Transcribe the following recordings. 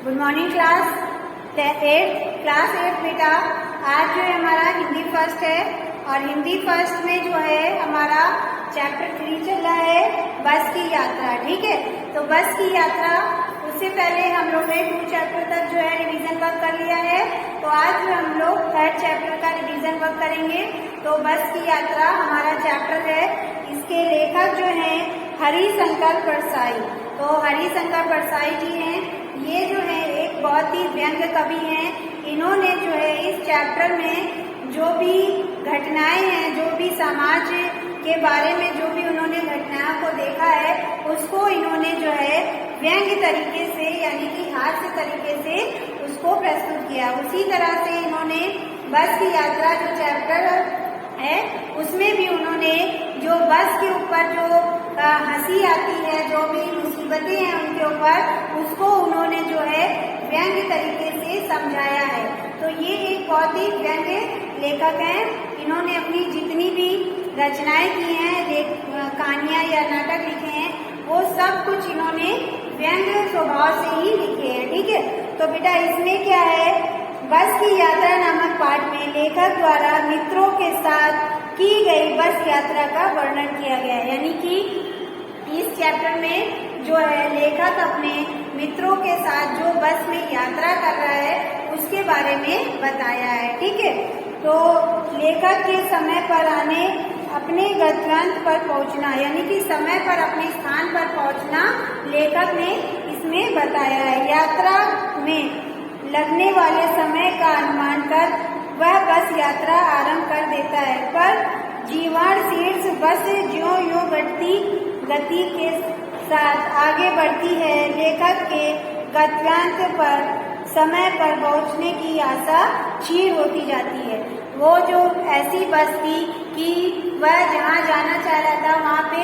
Good morning class 8 बेटा। आज जो है हमारा हिंदी फर्स्ट है और हिंदी फर्स्ट में जो है हमारा चैप्टर 3 चल रहा है, बस की यात्रा। ठीक है, तो बस की यात्रा, उससे पहले हम लोग ने 2 चैप्टर तक जो है रिवीजन वर्क कर लिया है। तो आज जो हम लोग 3rd चैप्टर का रिवीजन वर्क करेंगे। तो बस की यात्रा हमारा चैप्टर है। इसके लेखक जो हैं हरिशंकर परसाई। तो हरिशंकर परसाई जी हैं, ये जो है एक बहुत ही व्यंग्य कवि हैं। इन्होंने जो है इस चैप्टर में जो भी घटनाएं हैं, जो भी समाज के बारे में जो भी उन्होंने घटनाओं को देखा है, उसको इन्होंने जो है व्यंग्य तरीके से यानी कि हास्य तरीके से उसको प्रस्तुत किया। उसी तरह से इन्होंने बस की यात्रा जो चैप्टर है उसमें भी उन्होंने जो बस के ऊपर जो हंसी आती है, जो भी मुसीबतें हैं उनके ऊपर, उसको उन्होंने जो है व्यंग्य तरीके से समझाया है। तो ये एक बहुत ही व्यंग्य लेखक हैं। इन्होंने अपनी जितनी भी रचनाएं की हैं, कहानियां या नाटक लिखे हैं, वो सब कुछ इन्होंने व्यंग्य स्वभाव से ही लिखे हैं। ठीक है, तो बेटा इसमें क्या है, बस की यात्रा नामक पाठ में लेखक द्वारा मित्रों के साथ की गई बस यात्रा का वर्णन किया गया है। यानी कि इस चैप्टर में जो है लेखक अपने मित्रों के साथ जो बस में यात्रा कर रहा है उसके बारे में बताया है। ठीक है, तो लेखक के समय पर आने, अपने गंतव्य पर पहुंचना, यानी कि समय पर अपने स्थान पर पहुंचना लेखक ने इसमें बताया है। यात्रा में लगने वाले समय का अनुमान कर वह बस यात्रा आरंभ कर देता है, पर जीवाण शीर्ष बस ज्यों यों घटती गति के साथ आगे बढ़ती है। लेखक के गंतव्य पर समय पर पहुंचने की आशा क्षीण होती जाती है। वो जो ऐसी बस थी कि वह जहाँ जाना चाह रहा था वहाँ पे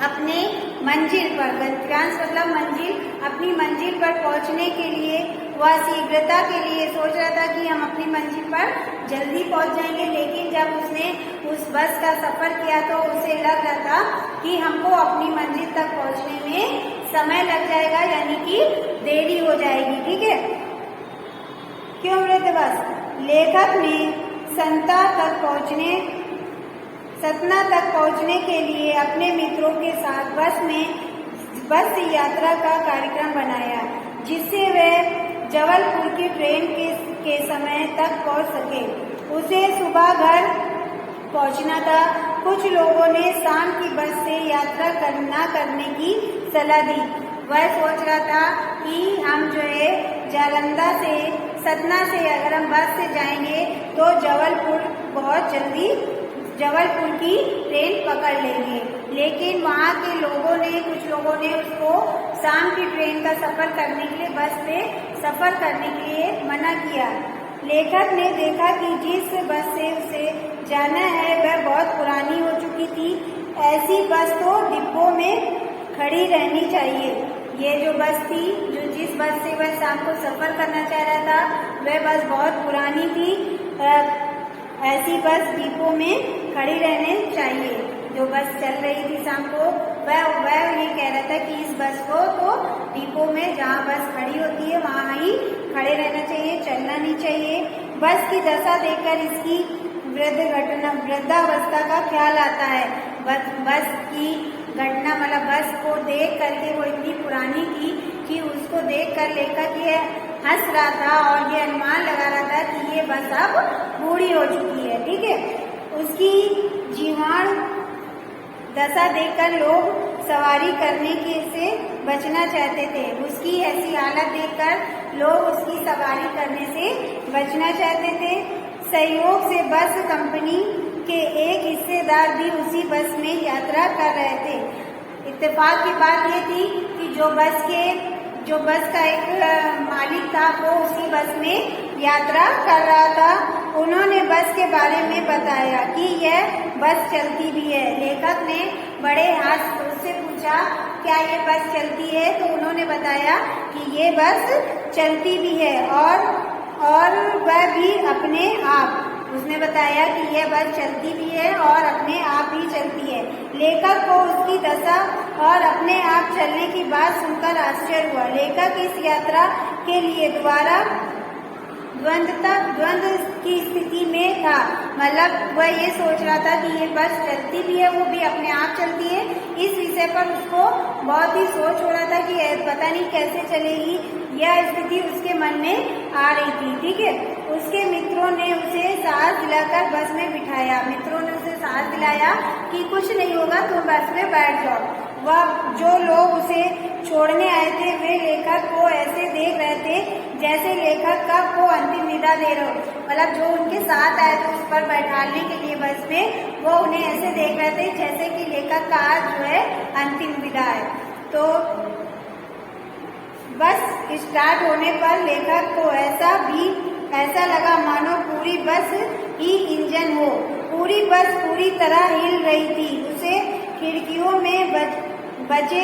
अपने मंजिल पर, गंतव्य मतलब मंजिल, अपनी मंजिल पर पहुंचने के लिए वह शीघ्रता के लिए सोच रहा था कि हम अपनी मंजिल पर जल्दी पहुंच जाएंगे। लेकिन जब उसने उस बस का सफर किया तो उसे लग रहा था कि हमको अपनी मंजिल तक पहुंचने में समय लग जाएगा, यानी कि देरी हो जाएगी। ठीक है, क्यों बोले बस लेखक ने सतना तक पहुंचने के लिए अपने मित्रों के साथ बस यात्रा का कार्यक्रम बनाया, जिससे वह जबलपुर की ट्रेन के समय तक पहुंच सके। उसे सुबह घर पहुंचना था। कुछ लोगों ने शाम की बस से यात्रा न करने की सलाह दी। वह सोच रहा था कि हम जो है जालंधर से, सतना से अगर हम बस से जाएंगे तो जबलपुर की ट्रेन पकड़ लेंगे। लेकिन वहाँ के कुछ लोगों ने उसको शाम की ट्रेन का सफर करने के लिए, बस से सफर करने के लिए मना किया। लेखक ने देखा कि जिस बस से उसे जाना है वह बहुत पुरानी हो चुकी थी। ऐसी बस तो डिब्बों में खड़ी रहनी चाहिए। ये जो बस थी, जिस बस से वह शाम को सफर करना चाह रहा था, वह बस बहुत पुरानी थी। ऐसी बस डिब्बों में खड़ी रहने चाहिए। जो बस चल रही थी शाम को, वह ये कह रहा था कि इस बस को तो डिब्बों में जहाँ बस खड़ी होती है वहाँ ही खड़े रहना चाहिए, चलना नहीं चाहिए। बस की दशा देखकर इसकी वृद्धावस्था का ख्याल आता है। बस की घटना मतलब बस को देख करके वो इतनी पुरानी थी कि उसको देख कर लेखक ये हंस रहा था और ये अनुमान लगा रहा था कि ये बस अब बूढ़ी हो चुकी है। ठीक है, उसकी जीवाण दशा देखकर लोग सवारी करने से बचना चाहते थे। उसकी ऐसी हालत देखकर लोग उसकी सवारी करने से बचना चाहते थे। सहयोग से बस कंपनी के एक हिस्सेदार भी उसी बस में यात्रा कर रहे थे। इत्तेफाक की बात ये थी कि जो बस का एक मालिक था वो उसी बस में यात्रा कर रहा था। उन्होंने बस के बारे में बताया कि यह बस चलती भी है। लेखक ने बड़े हाथ उससे पूछा, क्या ये बस चलती है? तो उन्होंने बताया कि ये बस चलती भी है और वह भी अपने आप। उसने बताया कि यह बस चलती भी है और अपने आप ही चलती है। लेखक को उसकी दशा और अपने आप चलने की बात सुनकर आश्चर्य हुआ। लेखक इस यात्रा के लिए द्वंद्व की स्थिति में था। मतलब वह ये सोच रहा था कि ये बस चलती भी है, वो भी अपने आप चलती है। इस विषय पर उसको बहुत ही सोच हो रहा था कि पता नहीं कैसे चलेगी, यह स्थिति उसके मन में आ रही थी। ठीक है, उसके मित्रों ने उसे साहस दिलाकर बस में बिठाया। मित्रों ने उसे साहस दिलाया कि कुछ नहीं होगा, तुम बस में बैठ जाओ। वह जो लोग उसे छोड़ने आए थे वे लेखक को ऐसे देख रहे थे जैसे लेखक का को अंतिम विदा दे रहे हो। मतलब जो उनके साथ आए थे उस पर बैठाने के लिए बस में, वो उन्हें ऐसे देख रहे थे जैसे कि लेखक का आज जो है अंतिम विदा है। तो बस स्टार्ट होने पर लेखक को ऐसा लगा मानो पूरी बस ही इंजन हो। पूरी बस पूरी तरह हिल रही थी। उसे खिड़कियों में बचे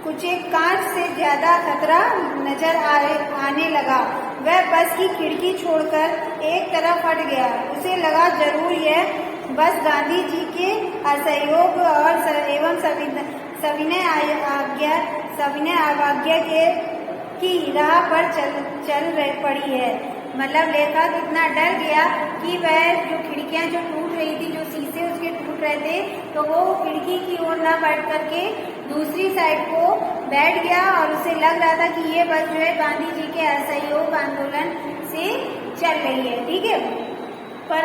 कुछ कांच से ज्यादा खतरा नजर आने लगा। वह बस की खिड़की छोड़कर एक तरफ हट गया। उसे लगा जरूर यह बस गांधी जी के असहयोग और एवं सविनय अवज्ञा की राह पर चल पड़ी है। मतलब लेखक इतना डर गया कि वह जो खिड़कियां जो टूट रही थी, जो शीशे उसके टूट रहे थे, तो वो खिड़की की ओर न बैठ करके दूसरी साइड को बैठ गया और उसे लग रहा था कि ये बस जो है गांधी जी के असहयोग आंदोलन से चल रही है। ठीक है, पर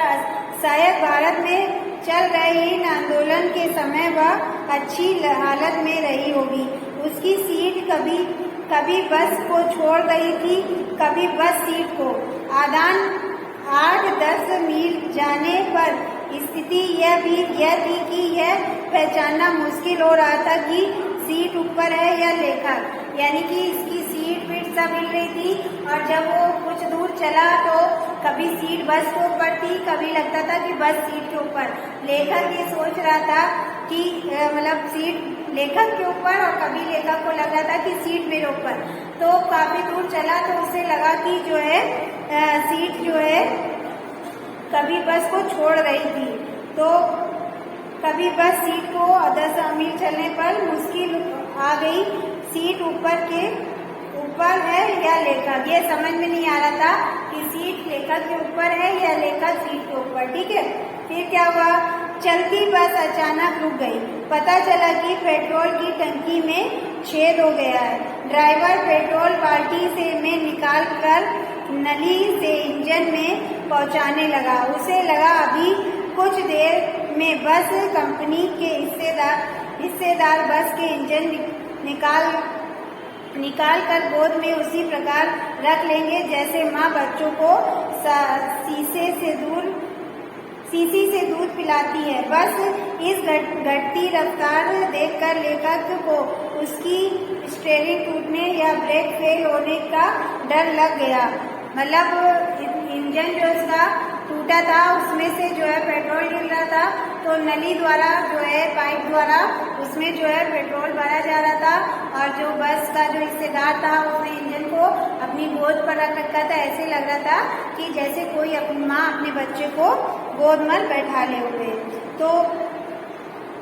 शायद भारत में चल रहे इन आंदोलन के समय वह अच्छी हालत में रही होगी। उसकी सीट कभी बस को छोड़ रही थी, कभी बस सीट को। 8-10 मील जाने पर स्थिति यह थी कि यह पहचानना मुश्किल हो रहा था कि सीट ऊपर है या लेखक, यानी कि इसकी सीट फिट सब हिल रही थी। और जब वो कुछ दूर चला तो कभी सीट बस के ऊपर थी, कभी लगता था कि बस सीट के ऊपर। लेखक ये सोच रहा था कि मतलब सीट लेखक के ऊपर, और कभी लेखक को लग रहा था कि सीट मेरे ऊपर। तो काफी दूर चला तो उसे लगा कि जो है सीट जो है कभी बस को छोड़ रही थी। तो कभी बस सीट को 10 मील चलने पर मुश्किल आ गई। सीट ऊपर है या लेखक, ये समझ में नहीं आ रहा था कि सीट लेखक के ऊपर है या लेखक सीट के ऊपर। ठीक है, फिर क्या हुआ, चलती बस अचानक रुक गई। पता चला कि पेट्रोल की टंकी में छेद हो गया है। ड्राइवर पेट्रोल बाल्टी में निकाल कर नली से इंजन में पहुंचाने लगा। उसे लगा अभी कुछ देर में बस कंपनी के हिस्सेदार बस के इंजन निकाल कर गोद में उसी प्रकार रख लेंगे जैसे माँ बच्चों को शीशी से दूध पिलाती है। बस इस घटती रफ्तार देखकर लेखक को उसकी स्टीयरिंग टूटने या ब्रेक फेल होने का डर लग गया। मतलब इंजन जो उसका टूटा था उसमें से जो है पेट्रोल गिर रहा था, तो नली द्वारा जो है पाइप द्वारा उसमें जो है पेट्रोल भरा जा रहा था। और जो बस का जो हिस्सेदार था उसने इंजन को अपनी गोद पर रख रखा था। ऐसे लग रहा था कि जैसे कोई अपनी माँ अपने बच्चे को गोद में बैठा ले हुए। तो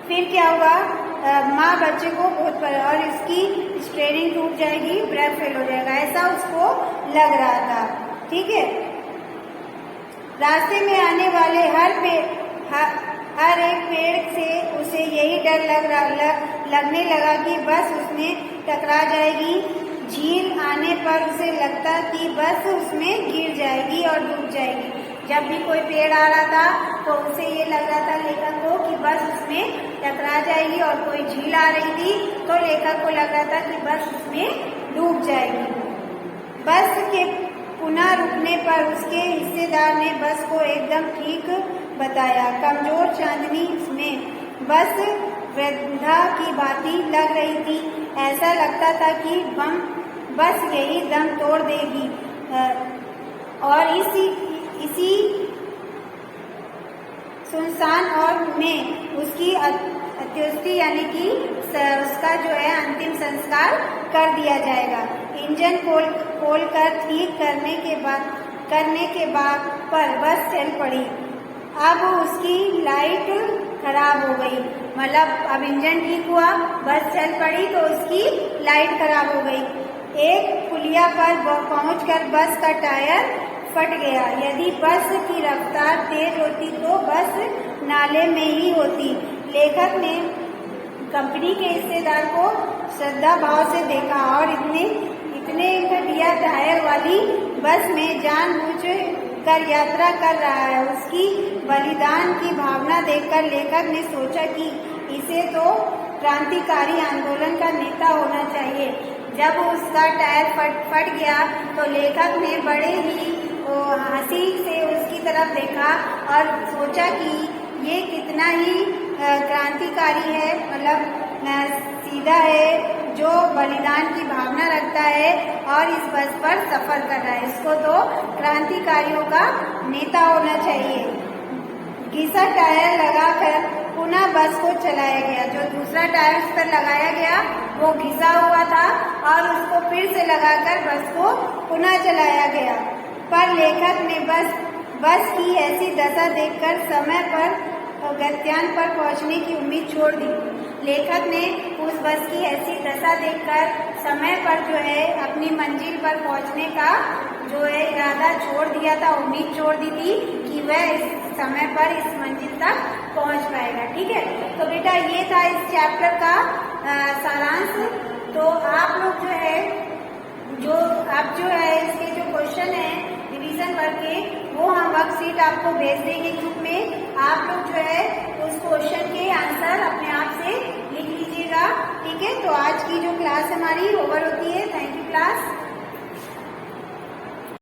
फिर क्या हुआ, माँ बच्चे को गोद पर, और इसकी स्टीयरिंग टूट जाएगी, ब्रेक फेल हो जाएगा, ऐसा उसको लग रहा था। ठीक है, रास्ते में आने वाले हर एक पेड़ से उसे यही डर लगने लगा कि बस उसमें टकरा जाएगी। झील आने पर उसे लगता कि बस उसमें गिर जाएगी और डूब जाएगी। जब भी कोई पेड़ आ रहा था तो उसे ये लग रहा था लेखक को कि बस उसमें टकरा जाएगी, और कोई झील आ रही थी तो लेखक को लग रहा था कि बस उसमें डूब जाएगी। बस के पुनः रुकने पर उसके हिस्सेदार ने बस को एकदम ठीक बताया। कमजोर चांदनी में बस वृद्धा की बाती लग रही थी। ऐसा लगता था कि बस यही दम तोड़ देगी। और इसी सुनसान और में उसकी अंत्येष्टि यानी कि उसका जो है अंतिम संस्कार कर दिया जाएगा। इंजन खोल कर ठीक करने के बाद पर बस चल पड़ी। अब उसकी लाइट खराब हो गई। मतलब अब इंजन ठीक हुआ, बस चल पड़ी तो उसकी लाइट खराब हो गई। एक पुलिया पर पहुंचकर बस का टायर फट गया। यदि बस की रफ्तार तेज होती तो बस नाले में ही होती। लेखक ने कंपनी के हिस्सेदार को श्रद्धा भाव से देखा और इतने घटिया टायर वाली बस में जानबूझ कर यात्रा कर रहा है। उसकी बलिदान की भावना देखकर लेखक ने सोचा कि इसे तो क्रांतिकारी आंदोलन का नेता होना चाहिए। जब उसका टायर फट गया तो लेखक ने बड़े ही हंसी से उसकी तरफ देखा और सोचा कि ये कितना ही क्रांतिकारी है, मतलब सीधा है, जो बलिदान की भावना रखता है और इस बस पर सफर कर रहा है। इसको तो क्रांतिकारियों का नेता होना चाहिए। घिसा टायर लगाकर पुनः बस को चलाया गया। जो दूसरा टायर उस पर लगाया गया वो घिसा हुआ था और उसको फिर से लगाकर बस को पुनः चलाया गया। पर लेखक ने बस की ऐसी दशा देखकर समय पर गंतव्य पर पहुंचने की उम्मीद छोड़ दी। लेखक ने उस बस की ऐसी दशा देखकर समय पर जो है अपनी मंजिल पर पहुंचने का जो है इरादा छोड़ दिया था, उम्मीद छोड़ दी थी कि वह इस समय पर इस मंजिल तक पहुंच पाएगा। ठीक है, तो बेटा ये था इस चैप्टर का सारांश। तो आप लोग जो है इसके जो क्वेश्चन है रिवीजन करके वो हम वर्कशीट आपको भेज देंगे ग्रुप में। आप लोग जो है उस क्वेश्चन के आंसर अपने आप से लिख लीजिएगा। ठीक है, तो आज की जो क्लास हमारी ओवर होती है। Thank you class.